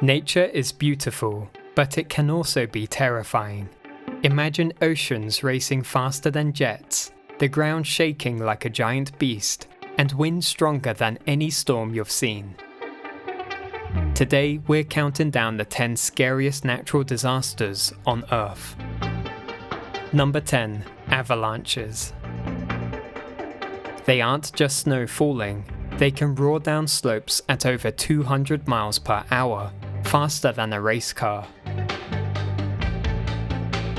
Nature is beautiful, but it can also be terrifying. Imagine oceans racing faster than jets, the ground shaking like a giant beast, and winds stronger than any storm you've seen. Today, we're counting down the 10 scariest natural disasters on Earth. Number 10. Avalanches. They aren't just snow falling, they can roar down slopes at over 200 miles per hour, faster than a race car.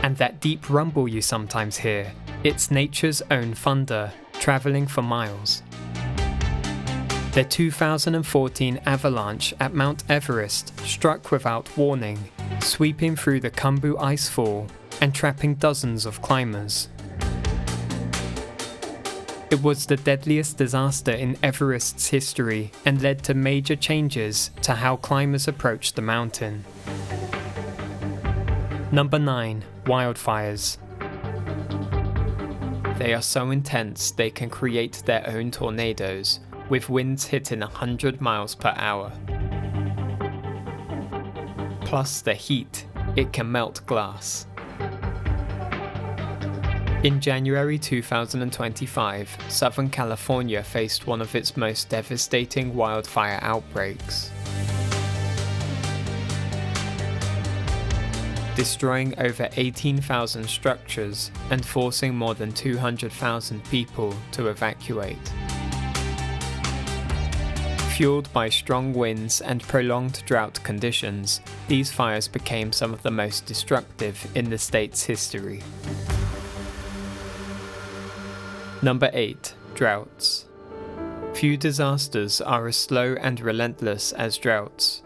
And that deep rumble you sometimes hear, it's nature's own thunder, travelling for miles. The 2014 avalanche at Mount Everest struck without warning, sweeping through the Khumbu icefall and trapping dozens of climbers. It was the deadliest disaster in Everest's history and led to major changes to how climbers approached the mountain. Number 9. Wildfires. They are so intense they can create their own tornadoes, with winds hitting 100 miles per hour. Plus the heat, it can melt glass. In January 2025, Southern California faced one of its most devastating wildfire outbreaks, destroying over 18,000 structures and forcing more than 200,000 people to evacuate. Fueled by strong winds and prolonged drought conditions, these fires became some of the most destructive in the state's history. Number 8. Droughts. Few disasters are as slow and relentless as droughts.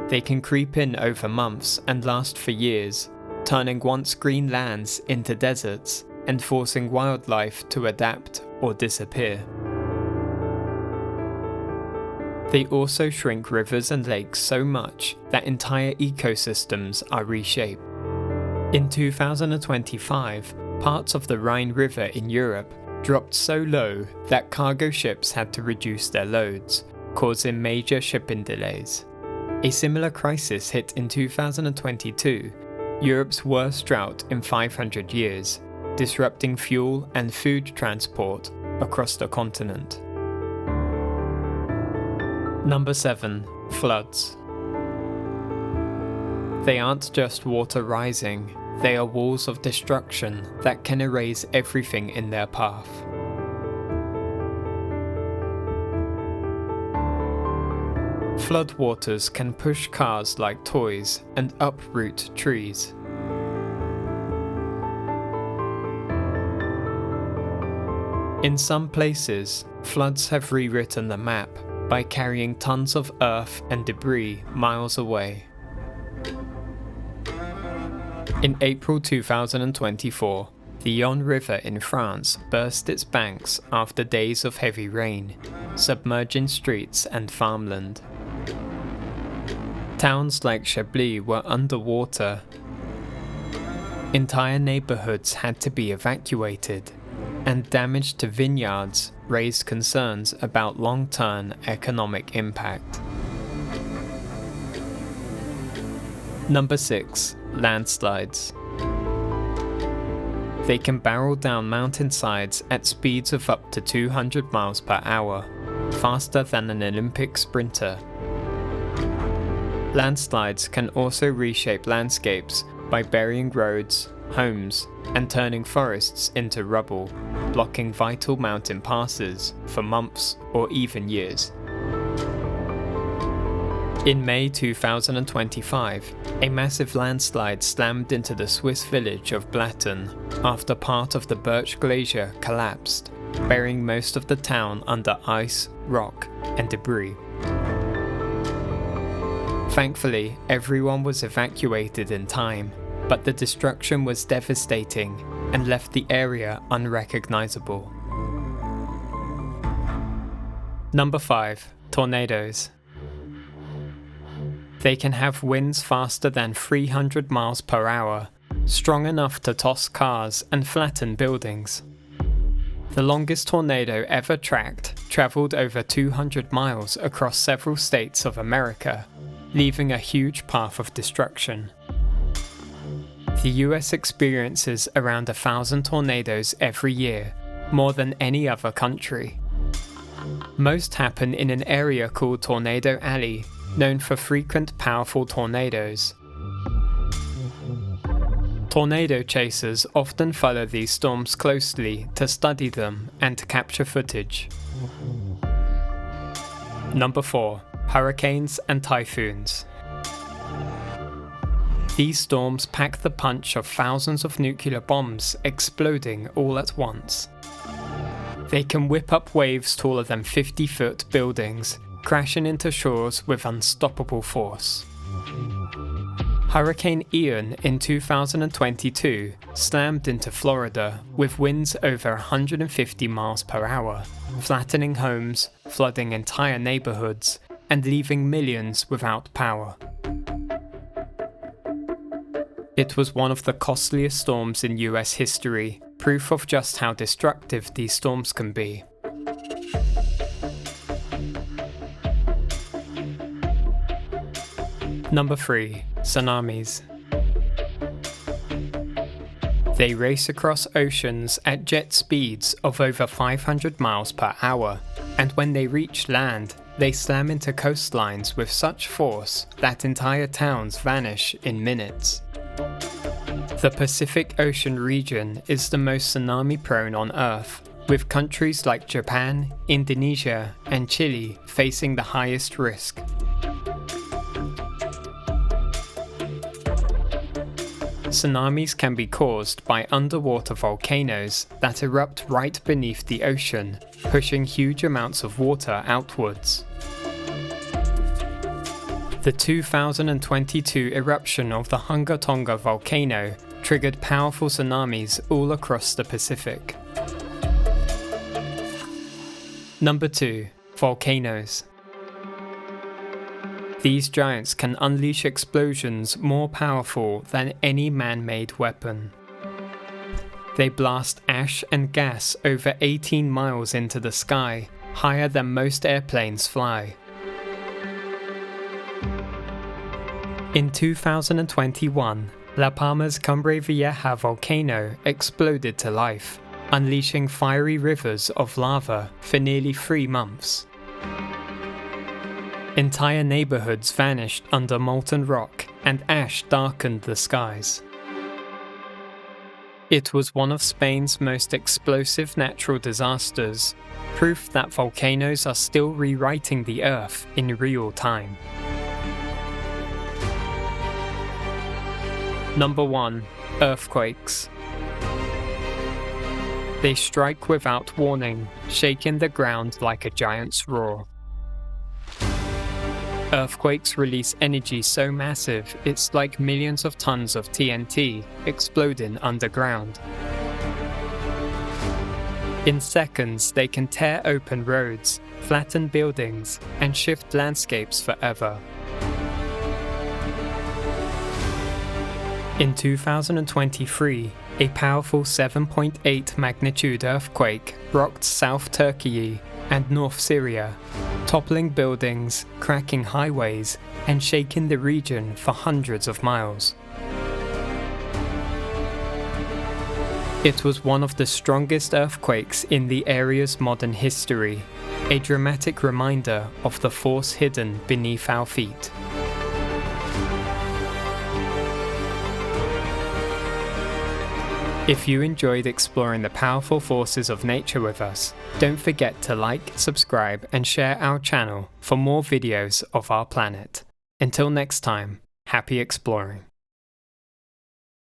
They can creep in over months and last for years, turning once green lands into deserts and forcing wildlife to adapt or disappear. They also shrink rivers and lakes so much that entire ecosystems are reshaped. In 2025, parts of the Rhine River in Europe dropped so low that cargo ships had to reduce their loads, causing major shipping delays. A similar crisis hit in 2022, Europe's worst drought in 500 years, disrupting fuel and food transport across the continent. Number 7. Floods. They aren't just water rising, they are walls of destruction that can erase everything in their path. Floodwaters can push cars like toys and uproot trees. In some places, floods have rewritten the map by carrying tons of earth and debris miles away. In April 2024, the Yonne River in France burst its banks after days of heavy rain, submerging streets and farmland. Towns like Chablis were underwater. Entire neighborhoods had to be evacuated, and damage to vineyards raised concerns about long-term economic impact. Number 6. Landslides. They can barrel down mountainsides at speeds of up to 200 miles per hour, faster than an Olympic sprinter. Landslides can also reshape landscapes by burying roads, homes, and turning forests into rubble, blocking vital mountain passes for months or even years. In May 2025, a massive landslide slammed into the Swiss village of Blatten after part of the Birch Glacier collapsed, burying most of the town under ice, rock, and debris. Thankfully, everyone was evacuated in time, but the destruction was devastating and left the area unrecognizable. Number 5. Tornadoes. They can have winds faster than 300 miles per hour, strong enough to toss cars and flatten buildings. The longest tornado ever tracked traveled over 200 miles across several states of America, leaving a huge path of destruction. The US experiences around 1,000 tornadoes every year, more than any other country. Most happen in an area called Tornado Alley, known for frequent powerful tornadoes. Tornado chasers often follow these storms closely to study them and to capture footage. Number 4. Hurricanes and typhoons. These storms pack the punch of thousands of nuclear bombs exploding all at once. They can whip up waves taller than 50-foot buildings, crashing into shores with unstoppable force. Hurricane Ian in 2022 slammed into Florida with winds over 150 miles per hour, flattening homes, flooding entire neighborhoods, and leaving millions without power. It was one of the costliest storms in US history, proof of just how destructive these storms can be. Number 3. Tsunamis. They race across oceans at jet speeds of over 500 miles per hour, and when they reach land, they slam into coastlines with such force that entire towns vanish in minutes. The Pacific Ocean region is the most tsunami-prone on Earth, with countries like Japan, Indonesia, and Chile facing the highest risk. Tsunamis can be caused by underwater volcanoes that erupt right beneath the ocean, pushing huge amounts of water outwards. The 2022 eruption of the Hunga Tonga volcano triggered powerful tsunamis all across the Pacific. Number 2. Volcanoes. These giants can unleash explosions more powerful than any man-made weapon. They blast ash and gas over 18 miles into the sky, higher than most airplanes fly. In 2021, La Palma's Cumbre Vieja volcano exploded to life, unleashing fiery rivers of lava for nearly 3 months. Entire neighborhoods vanished under molten rock, and ash darkened the skies. It was one of Spain's most explosive natural disasters, proof that volcanoes are still rewriting the Earth in real time. Number 1. Earthquakes. They strike without warning, shaking the ground like a giant's roar. Earthquakes release energy so massive it's like millions of tons of TNT exploding underground. In seconds, they can tear open roads, flatten buildings, and shift landscapes forever. In 2023, a powerful 7.8 magnitude earthquake rocked South Turkey and North Syria, toppling buildings, cracking highways, and shaking the region for hundreds of miles. It was one of the strongest earthquakes in the area's modern history, a dramatic reminder of the force hidden beneath our feet. If you enjoyed exploring the powerful forces of nature with us, don't forget to like, subscribe, and share our channel for more videos of our planet. Until next time, happy exploring.